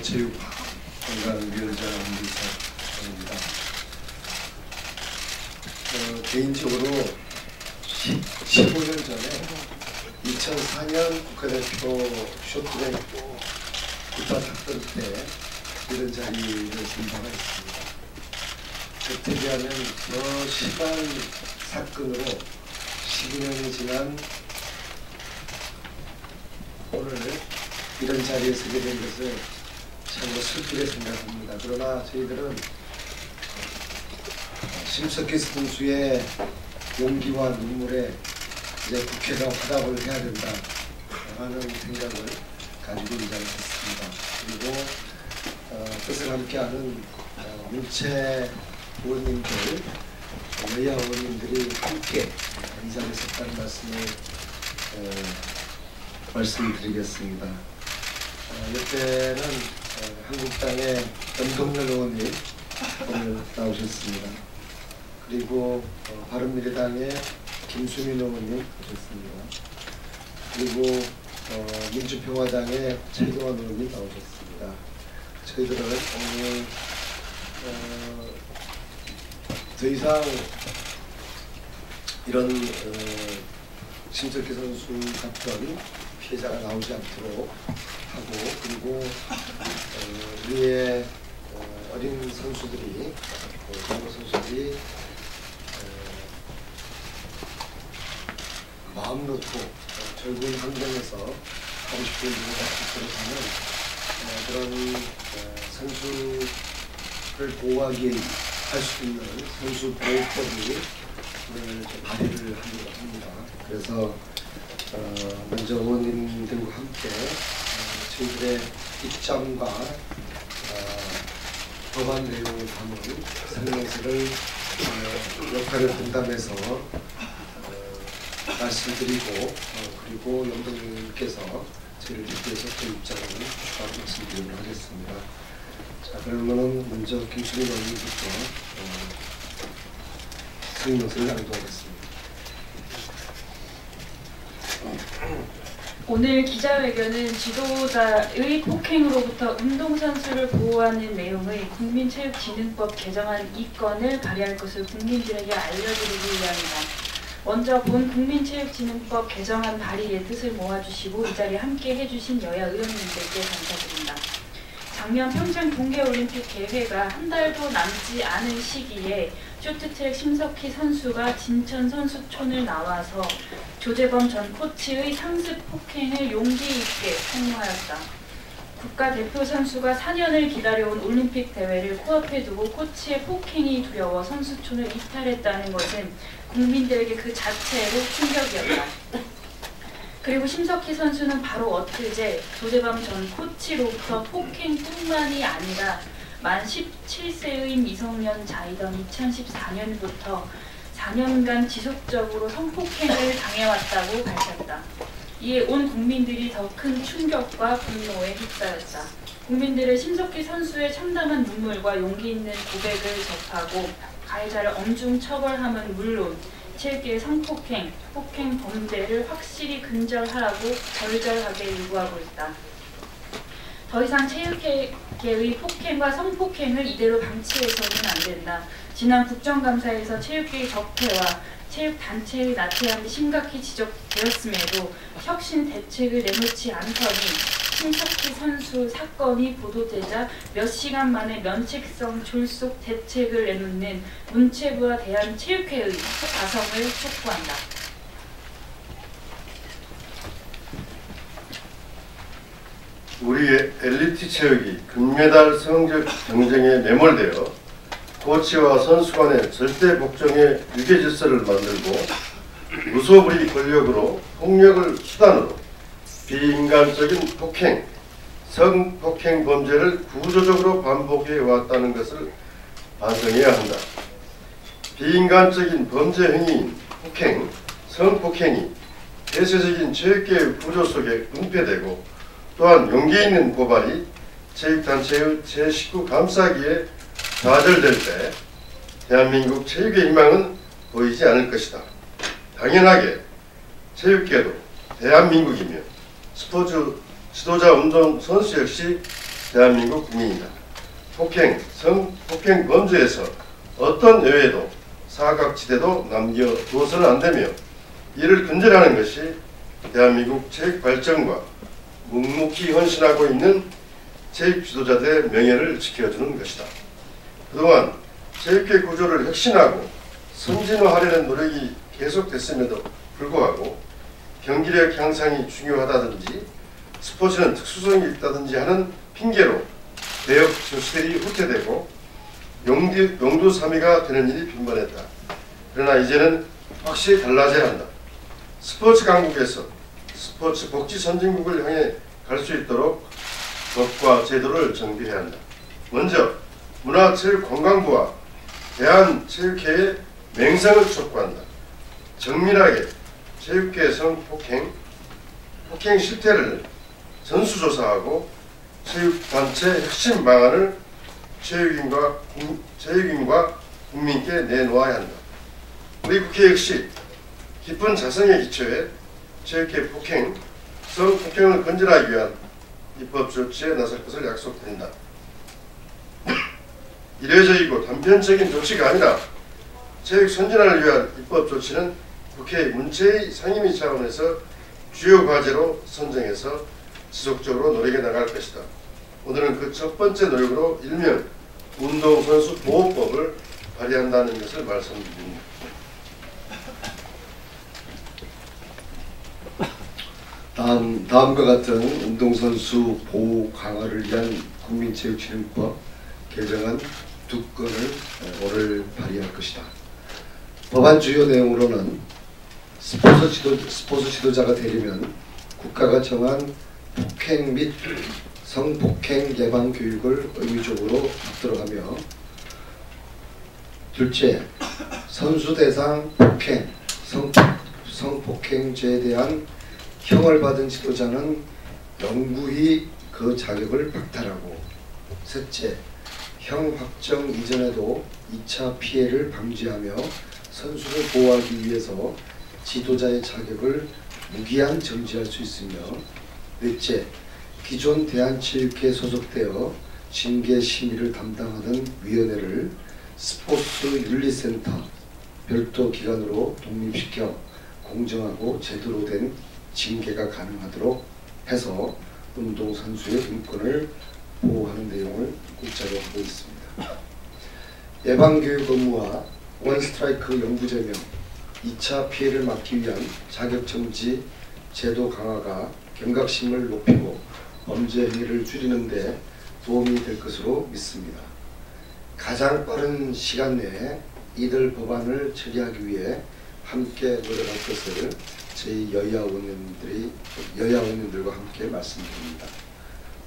문체육관광위원장 임기석입니다. 개인적으로 15년 전에 2004년 국가대표 쇼트트랙 국가탁던 때 이런 자리를 본 바가 있습니다. 그때 비하면 더 심한 사건으로 12년이 지난 오늘 이런 자리에 서게 된 것을 참으로 슬프게 생각합니다. 그러나 저희들은 심석희 선수의 용기와 눈물에 이제 국회가 화답을 해야 된다라는 생각을 가지고 이 자리에 섰습니다. 그리고 뜻을 함께하는 문체 의원님들, 여야 의원님들이 함께 이 자리에 섰다는 말씀드리겠습니다. 옆에는 한국당의 염동열 의원님 오늘 나오셨습니다. 그리고 바른미래당의 김수민 의원님 오셨습니다. 그리고 민주평화당의 최경환 의원님 나오셨습니다. 저희들은 오늘 더 이상 이런 심석희 선수 같은 피해자가 나오지 않도록 하고, 그리고 우리의 어린 선수들이, 젊은 선수들이 마음 놓고 젊은 환경에서 하고 싶은 일을 할 수 있도록 하는 그런 선수를 보호하기 할 수 있는 선수 보호법이 오늘 발의를 합니다. 그래서 먼저 의원님들과 함께 저희들의 입장과 법안 내용을 담은 설명서를 역할을 분담해서 말씀드리고, 그리고 연동님께서 저희를 대표해서 그 입장을 추가로 말씀드리도록 하겠습니다. 자, 그러면은 먼저 김수민 의원님부터 설명서를 낭독하겠습니다. 오늘 기자회견은 지도자의 폭행으로부터 운동선수를 보호하는 내용의 국민체육진흥법 개정안 2건을 발의할 것을 국민들에게 알려드리기 위함이다. 먼저 본 국민체육진흥법 개정안 발의의 뜻을 모아주시고 이 자리에 함께 해주신 여야 의원님들께 감사드립니다. 작년 평창 동계올림픽 개회가 한 달도 남지 않은 시기에 쇼트트랙 심석희 선수가 진천 선수촌을 나와서 조재범 전 코치의 상습 폭행을 용기 있게 폭로하였다. 국가대표 선수가 4년을 기다려온 올림픽 대회를 코앞에 두고 코치의 폭행이 두려워 선수촌을 이탈했다는 것은 국민들에게 그 자체로 충격이었다. 그리고 심석희 선수는 바로 엊그제 조재범 전 코치로부터 폭행뿐만이 아니라 만 17세의 미성년 자이던 2014년부터 4년간 지속적으로 성폭행을 당해왔다고 밝혔다. 이에 온 국민들이 더 큰 충격과 분노에 휩싸였다. 국민들은 심석희 선수의 참담한 눈물과 용기 있는 고백을 접하고 가해자를 엄중 처벌함은 물론 체육계의 성폭행, 폭행 범죄를 확실히 근절하라고 절절하게 요구하고 있다. 더 이상 체육계의 폭행과 성폭행을 이대로 방치해서는 안 된다. 지난 국정감사에서 체육계의 적폐와 체육단체의 나태함이 심각히 지적되었음에도 혁신 대책을 내놓지 않더니 심석희 선수 사건이 보도되자 몇 시간 만에 면책성 졸속 대책을 내놓는 문체부와 대한체육회의 가성을 촉구한다. 우리 엘리트 체육이 금메달 성적 경쟁에 매몰되어 코치와 선수 간의 절대 복종의 유계 질서를 만들고 무소불위 권력으로 폭력을 수단으로 비인간적인 폭행, 성폭행 범죄를 구조적으로 반복해 왔다는 것을 반성해야 한다. 비인간적인 범죄 행위인 폭행, 성폭행이 폐쇄적인 체육계의 구조 속에 은폐되고 또한 용기 있는 고발이 체육단체의 제19 감사기에 좌절될 때 대한민국 체육의 희망은 보이지 않을 것이다. 당연하게 체육계도 대한민국이며 스포츠 지도자 운동 선수 역시 대한민국 국민이다. 폭행, 성폭행 범죄에서 어떤 여해도 사각지대도 남겨두어서는 안되며 이를 근절하는 것이 대한민국 체육 발전과 묵묵히 헌신하고 있는 체육 지도자들의 명예를 지켜주는 것이다. 그동안 체육계 구조를 혁신하고 선진화하려는 노력이 계속됐음에도 불구하고 경기력 향상이 중요하다든지 스포츠는 특수성이 있다든지 하는 핑계로 대역 조치들이 후퇴되고 용두사미가 되는 일이 빈번했다. 그러나 이제는 확실히 달라져야 한다. 스포츠 강국에서 스포츠 복지 선진국을 향해 갈 수 있도록 법과 제도를 정비해야 한다. 먼저 문화체육관광부와 대한체육회의 맹성을 촉구한다. 정밀하게 체육계 성폭행, 폭행 실태를 전수조사하고 체육단체 혁신 방안을 체육인과 국민께 내놓아야 한다. 우리 국회 역시 깊은 자성의 기초에 체육계 폭행, 성폭행을 근절하기 위한 입법 조치에 나설 것을 약속드린다. 이례적이고 단편적인 조치가 아니라 체육 선진화를 위한 입법 조치는 국회 문체위 상임위 차원에서 주요 과제로 선정해서 지속적으로 노력해 나갈 것이다. 오늘은 그 첫 번째 노력으로 일명 운동선수 보호법을 발의한다는 것을 말씀드립니다. 다음과 같은 운동선수 보호 강화를 위한 국민체육진흥법 개정안 2건을 오늘 발의할 것이다. 법안 주요 내용으로는 스포츠 지도자가 되려면 국가가 정한 폭행 및 성폭행 예방 교육을 의무적으로 받들어가며, 둘째, 선수 대상 폭행, 성폭행죄에 대한 형을 받은 지도자는 영구히 그 자격을 박탈하고, 셋째, 형 확정 이전에도 2차 피해를 방지하며 선수를 보호하기 위해서 지도자의 자격을 무기한 정지할 수 있으며, 넷째, 기존 대한체육회에 소속되어 징계 심의를 담당하던 위원회를 스포츠 윤리센터 별도 기관으로 독립시켜 공정하고 제대로 된 징계가 가능하도록 해서 운동선수의 인권을 보호하는 내용을 문자로 하고 있습니다. 예방교육 업무와 원스트라이크 영구 제명, 2차 피해를 막기 위한 자격정지 제도 강화가 경각심을 높이고 범죄 행위를 줄이는 데 도움이 될 것으로 믿습니다. 가장 빠른 시간 내에 이들 법안을 처리하기 위해 함께 노력할 것을 저희 여야 의원님들과 함께 말씀드립니다.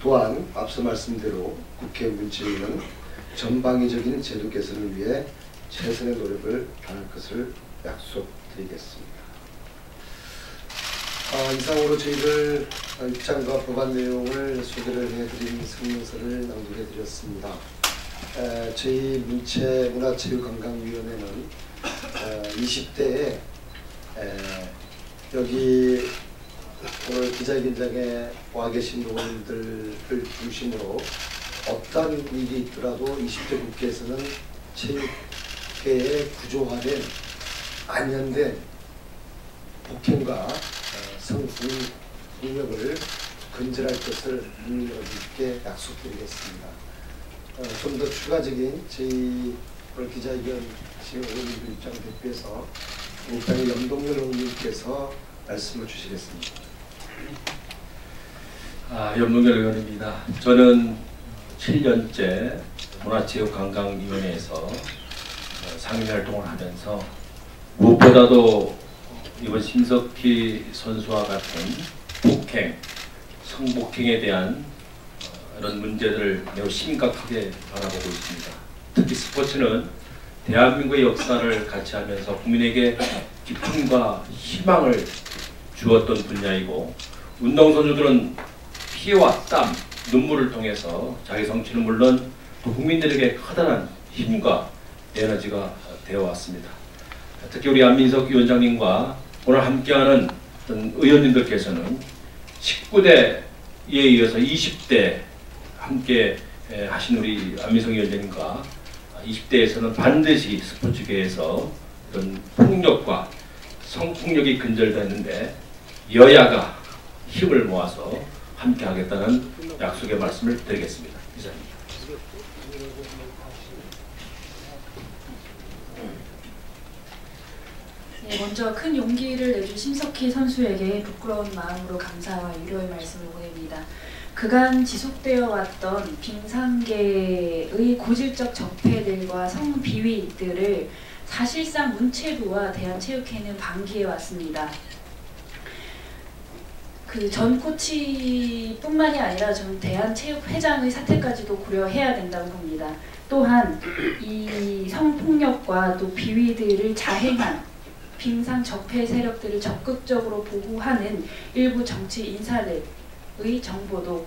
또한 앞서 말씀대로 국회 문체위는 전방위적인 제도 개선을 위해 최선의 노력을 다할 것을 약속드리겠습니다. 이상으로 저희들 입장과 법안 내용을 소개를 해드린 성명서를 낭독해드렸습니다. 저희 문화체육관광위원회는 20대에 여기 오늘 기자회견장에 와 계신 의원들을 중심으로 어떤 일이 있더라도 20대 국회에서는 체육계에 구조화된 안연된 폭행과 성폭력을 근절할 것을 국민여러분께 약속드리겠습니다. 좀 더 추가적인 저희 오늘 기자회견 의원님들 입장 대표해서 민주당의 염동열 의원님께서 말씀을 주시겠습니다. 염동열 의원입니다. 저는 7년째 문화체육관광위원회에서 상임활동을 하면서 무엇보다도 이번 심석희 선수와 같은 폭행, 성폭행에 대한 이런 문제들을 매우 심각하게 바라보고 있습니다. 특히 스포츠는 대한민국의 역사를 같이 하면서 국민에게 기쁨과 희망을 주었던 분야이고, 운동선수들은 피와 땀, 눈물을 통해서 자기 성취는 물론 또 국민들에게 커다란 힘과 에너지가 되어왔습니다. 특히 우리 안민석 위원장님과 오늘 함께하는 어떤 의원님들께서는 19대에 이어서 20대 함께 하신 우리 안민석 위원장님과 20대에서는 반드시 스포츠계에서 이런 폭력과 성폭력이 근절되는데 여야가 힘을 모아서 함께 하겠다는 약속의 말씀을 드리겠습니다. 이상입니다. 네, 먼저 큰 용기를 내준 심석희 선수에게 부끄러운 마음으로 감사와 위로의 말씀을 보냅니다. 그간 지속되어 왔던 빙상계의 고질적 적폐들과 성비위들을 사실상 문체부와 대한체육회는 방기해 왔습니다. 그 전 코치뿐만이 아니라 전 대한체육회장의 사퇴까지도 고려해야 된다고 봅니다. 또한 이 성폭력과 또 비위들을 자행한 빙상 적폐 세력들을 적극적으로 보호하는 일부 정치 인사들의 정보도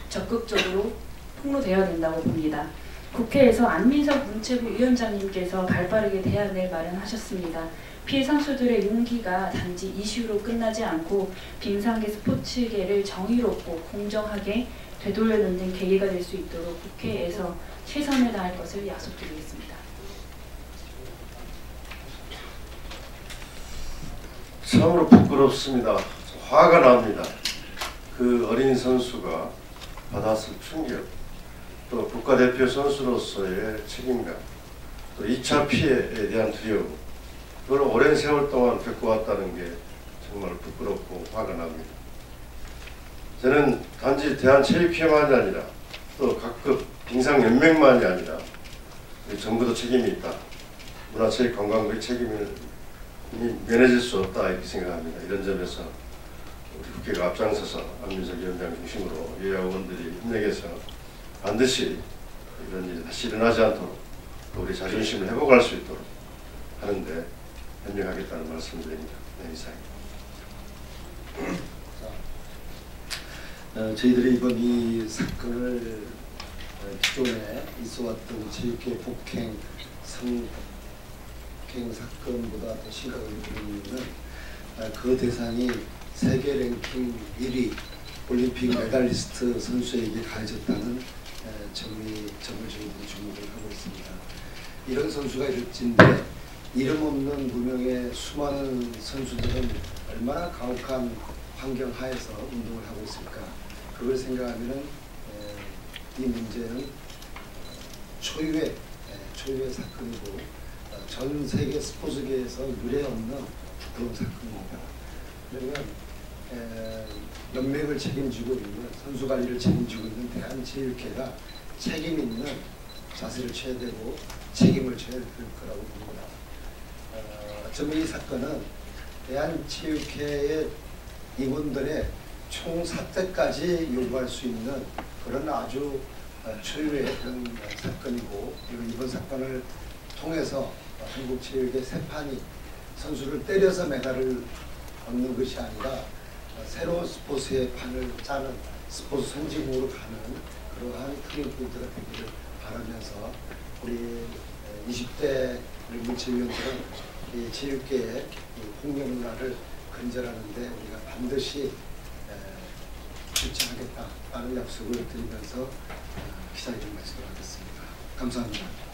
적극적으로 폭로되어야 된다고 봅니다. 국회에서 안민석 문체부 위원장님께서 발빠르게 대안을 마련하셨습니다. 피해 선수들의 용기가 단지 이슈로 끝나지 않고 빙상계 스포츠계를 정의롭고 공정하게 되돌려놓는 계기가 될 수 있도록 국회에서 최선을 다할 것을 약속드리겠습니다. 참으로 부끄럽습니다. 화가 납니다. 그 어린 선수가 받았을 충격, 또 국가대표 선수로서의 책임감, 또 2차 피해에 대한 두려움, 그걸 오랜 세월 동안 겪어왔다는 게 정말 부끄럽고 화가 납니다. 저는 단지 대한체육회만이 아니라 또 각급 빙상연맹만이 아니라 우리 정부도 책임이 있다. 문화체육관광부의 책임을 면해질 수 없다 이렇게 생각합니다. 이런 점에서 우리 국회가 앞장서서 안민석 위원장 중심으로 여야 의원들이 협력해서 반드시 이런 일이 다시 일어나지 않도록 또 우리 자존심을 회복할 수 있도록 하는데 협력하겠다는 말씀드립니다. 네, 이상입니다. 저희들이 이번 이 사건을 기존에 있어왔던 체육계 폭행, 성폭행 사건보다 더 심각하게 보는 이유는 그 대상이 세계 랭킹 1위 올림픽 메달리스트 선수에게 가해졌다는 점을 저희들이 주목을 하고 있습니다. 이런 선수가 일진데 이름 없는 무명의 수많은 선수들은 얼마나 가혹한 환경 하에서 운동을 하고 있을까. 그걸 생각하면 이 문제는 초유의 사건이고 전 세계 스포츠계에서 유례없는 부끄러운 사건입니다. 그러면 연맹을 책임지고 있는, 선수 관리를 책임지고 있는 대한체육회가 책임 있는 자세를 취해야 되고 책임을 져야 될 거라고 봅니다. 어쩌면 이 사건은 대한체육회의 임원들의 총사퇴까지 요구할 수 있는 그런 아주 초유의 그런 사건이고, 그리고 이번 사건을 통해서 한국체육의 새 판이 선수를 때려서 메달을 얻는 것이 아니라 새로운 스포츠의 판을 짜는 스포츠 선진국으로 가는 그러한 터닝포인트가 되기를 바라면서 우리 20대 문체위원들은 이 체육계의 폭력 문화를 근절하는데 우리가 반드시 실천하겠다라는 약속을 드리면서 기자회견 마치도록 하겠습니다. 감사합니다.